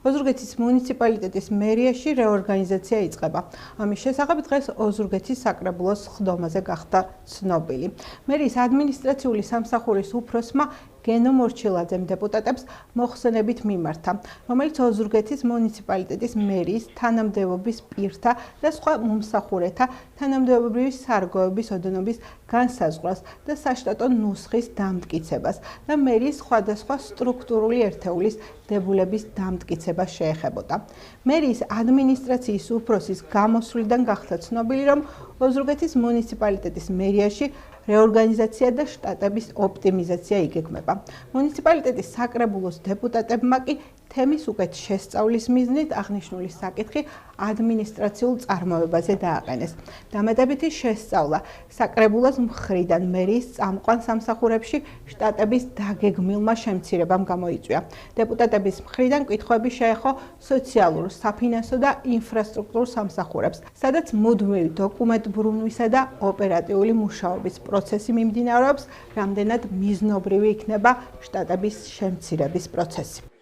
ოზურგეთის მუნიციპალიტეტის მერიაში რეორგანიზაცია იწყება. ამის შესახებ დღეს ოზურგეთის საკრებულოს სხდომაზე გახდა ცნობილი. მერიის ადმინისტრაციული სამსახურის უფროსმა გენო მორჩილაძემ დეპუტატებს მოხსენებით მიმართა, რომელიც ოზურგეთის მუნიციპალიტეტის მერიის თანამდებობის პირთა და სხვა მომსახურეთა თანამდებობრივი სარგოების ოდენობის განსაზღვრას და საშტატო ნუსხის დამტკიცებას და მერიის სხვადასხვა სტრუქტურული ერთეულის დებულების დამტკიცებას შეეხებოდა. მერიის ადმინისტრაციის უფროსის გამოსვლიდან გახდა ცნობილი, რომ ოზურგეთის მუნიციპალიტეტის მერიაში რეორგანიზაცია და შტატების ოპტიმიზაცია იგეგმება. მუნიციპალიტეტის საკრებულოს დეპუტატებმა კი თემის უკეთ შესწავლის მიზნით აღნიშნული საკითხი ადმინისტრაციულ წარმოებაზე დააყენეს. დამატებითი შესწავლა საკრებულოს მხრიდან მერიის წამყვან სამსახურებში შტატების დაგეგმილმა შემცირებამ გამოიწვია. დეპუტატების მხრიდან კითხვები შეეხო სოციალურ, საფინანსო და ინფრასტრუქტურულ სამსახურებს, სადაც მუდმივი დოკუმენტბრუნვისა და ოპერატიული მუშაობის პროცესი მიმდინარეობს, რამდენად მიზნობრივი იქნება შტატების შემცირების პროცესი.